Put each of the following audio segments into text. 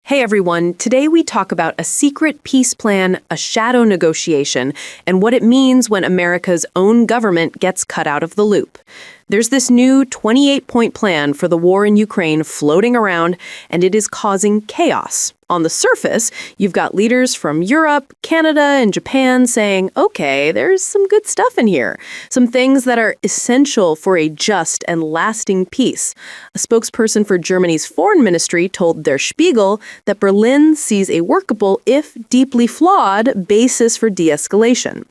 Hey everyone, today we talk about a secret peace plan, a shadow negotiation, and what it means when America's own government gets cut out of the loop. There's this new 28-point plan for the war in Ukraine floating around, and it is causing chaos. On the surface, you've got leaders from Europe, Canada, and Japan saying, okay, there's some good stuff in here, some things that are essential for a just and lasting peace. A spokesperson for Germany's foreign ministry told Der Spiegel that Berlin sees a workable, if deeply flawed, basis for de-escalation.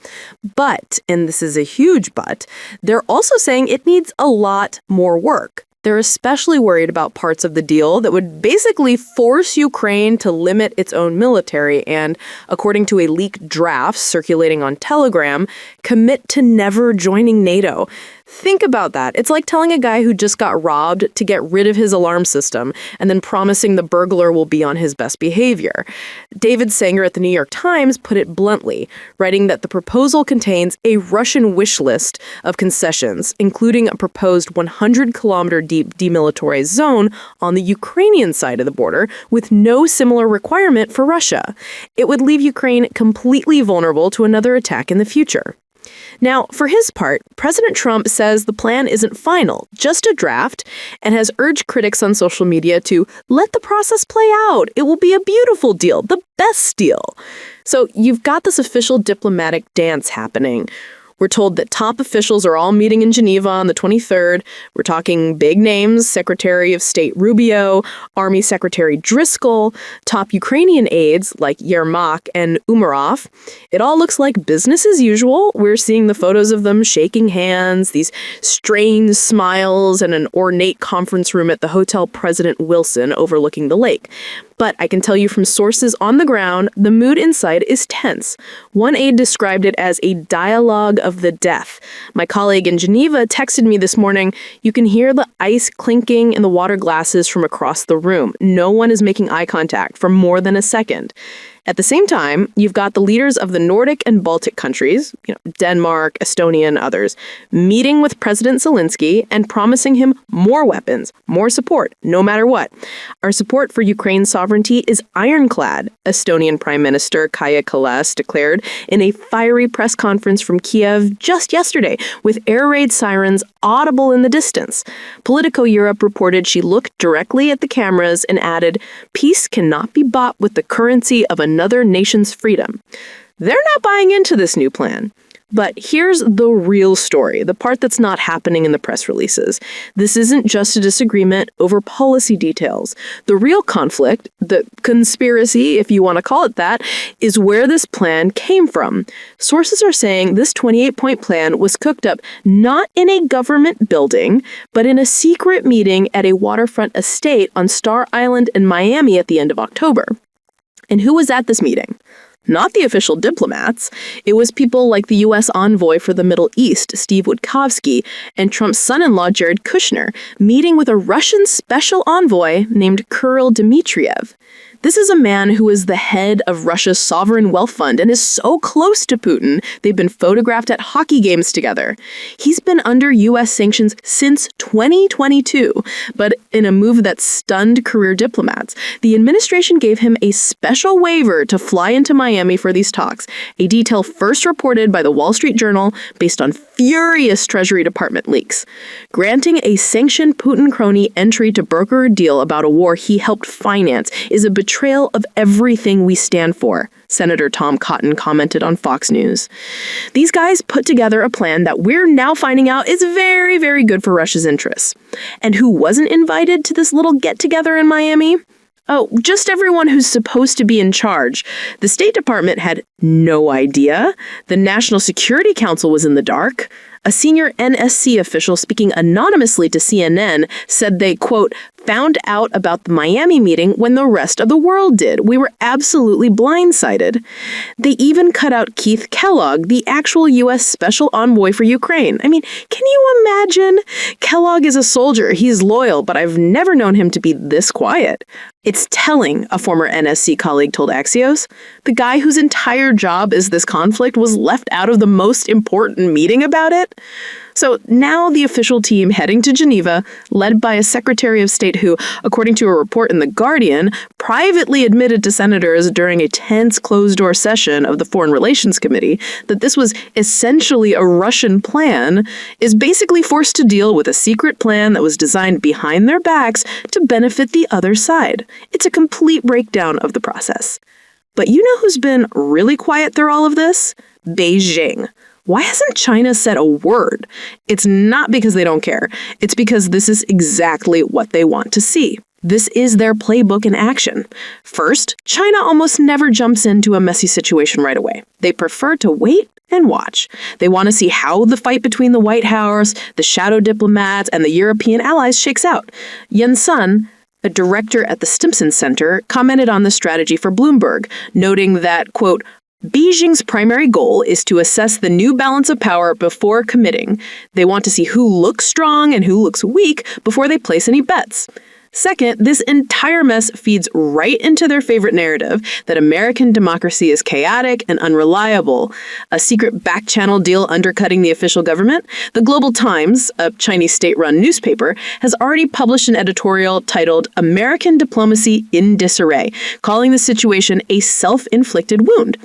But, and this is a huge but, they're also saying it needs a lot more work. They're especially worried about parts of the deal that would basically force Ukraine to limit its own military and, according to a leaked draft circulating on Telegram, commit to never joining NATO. Think about that. It's like telling a guy who just got robbed to get rid of his alarm system and then promising the burglar will be on his best behavior. David Sanger at the New York Times put it bluntly, writing that the proposal contains a Russian wish list of concessions, including a proposed 100-kilometer deep demilitarized zone on the Ukrainian side of the border with no similar requirement for Russia. It would leave Ukraine completely vulnerable to another attack in the future. Now, for his part, President Trump says the plan isn't final, just a draft, and has urged critics on social media to let the process play out. It will be a beautiful deal, the best deal. So you've got this official diplomatic dance happening. We're told that top officials are all meeting in Geneva on the 23rd. We're talking big names, Secretary of State Rubio, Army Secretary Driscoll, top Ukrainian aides like Yermak and Umarov. It all looks like business as usual. We're seeing the photos of them shaking hands, these strained smiles, and an ornate conference room at the Hotel President Wilson overlooking the lake. But I can tell you from sources on the ground, the mood inside is tense. One aide described it as a dialogue of the death. My colleague in Geneva texted me this morning, you can hear the ice clinking in the water glasses from across the room. No one is making eye contact for more than a second. At the same time, you've got the leaders of the Nordic and Baltic countries, Denmark, Estonia, and others, meeting with President Zelensky and promising him more weapons, more support, no matter what. Our support for Ukraine's sovereignty is ironclad, Estonian Prime Minister Kaja Kallas declared in a fiery press conference from Kiev just yesterday, with air raid sirens audible in the distance. Politico Europe reported she looked directly at the cameras and added, peace cannot be bought with the currency of another nation's freedom. They're not buying into this new plan. But here's the real story, the part that's not happening in the press releases. This isn't just a disagreement over policy details. The real conflict, the conspiracy, if you want to call it that, is where this plan came from. Sources are saying this 28-point plan was cooked up not in a government building, but in a secret meeting at a waterfront estate on Star Island in Miami at the end of October. And who was at this meeting? Not the official diplomats. It was people like the U.S. envoy for the Middle East, Steve Woodkowski, and Trump's son-in-law, Jared Kushner, meeting with a Russian special envoy named Karel Dmitriev. This is a man who is the head of Russia's sovereign wealth fund and is so close to Putin, they've been photographed at hockey games together. He's been under U.S. sanctions since 2022, but in a move that stunned career diplomats, the administration gave him a special waiver to fly into Miami for these talks, a detail first reported by the Wall Street Journal based on furious Treasury Department leaks. Granting a sanctioned Putin crony entry to broker a deal about a war he helped finance is a betrayal of everything we stand for, Senator Tom Cotton commented on Fox News. These guys put together a plan that we're now finding out is very, very good for Russia's interests. And who wasn't invited to this little get-together in Miami? Oh, just everyone who's supposed to be in charge. The State Department had no idea. The National Security Council was in the dark. A senior NSC official speaking anonymously to CNN said they, quote, found out about the Miami meeting when the rest of the world did. We were absolutely blindsided. They even cut out Keith Kellogg, the actual U.S. Special Envoy for Ukraine. I mean, can you imagine? Kellogg is a soldier. He's loyal, but I've never known him to be this quiet. It's telling, a former NSC colleague told Axios. The guy whose entire job is this conflict was left out of the most important meeting about it. So now the official team heading to Geneva, led by a Secretary of State who, according to a report in The Guardian, privately admitted to senators during a tense closed-door session of the Foreign Relations Committee that this was essentially a Russian plan, is basically forced to deal with a secret plan that was designed behind their backs to benefit the other side. It's a complete breakdown of the process. But you know who's been really quiet through all of this? Beijing. Why hasn't China said a word? It's not because they don't care. It's because this is exactly what they want to see. This is their playbook in action. First, China almost never jumps into a messy situation right away. They prefer to wait and watch. They want to see how the fight between the White House, the shadow diplomats, and the European allies shakes out. Yen Sun, a director at the Stimson Center, commented on the strategy for Bloomberg, noting that, quote, Beijing's primary goal is to assess the new balance of power before committing. They want to see who looks strong and who looks weak before they place any bets. Second, this entire mess feeds right into their favorite narrative that American democracy is chaotic and unreliable, a secret back-channel deal undercutting the official government. The Global Times, a Chinese state-run newspaper, has already published an editorial titled American Diplomacy in Disarray, calling the situation a self-inflicted wound.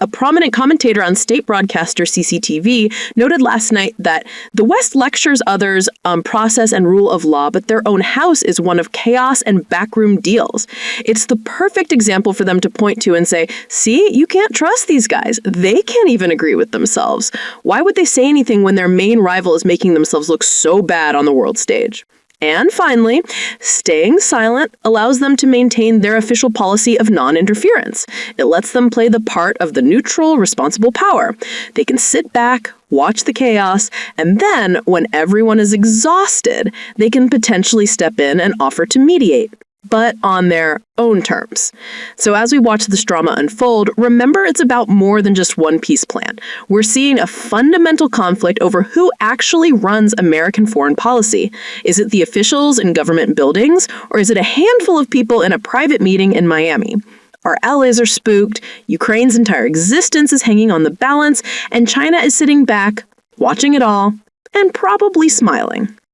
A prominent commentator on state broadcaster CCTV noted last night that the West lectures others on process and rule of law, but their own house is one of chaos and backroom deals. It's the perfect example for them to point to and say, see, you can't trust these guys. They can't even agree with themselves. Why would they say anything when their main rival is making themselves look so bad on the world stage? And finally, staying silent allows them to maintain their official policy of non-interference. It lets them play the part of the neutral, responsible power. They can sit back, watch the chaos, and then, when everyone is exhausted, they can potentially step in and offer to mediate, but on their own terms. So as we watch this drama unfold, remember it's about more than just one peace plan. We're seeing a fundamental conflict over who actually runs American foreign policy. Is it the officials in government buildings, or is it a handful of people in a private meeting in Miami? Our allies are spooked, Ukraine's entire existence is hanging on the balance, and China is sitting back, watching it all, and probably smiling.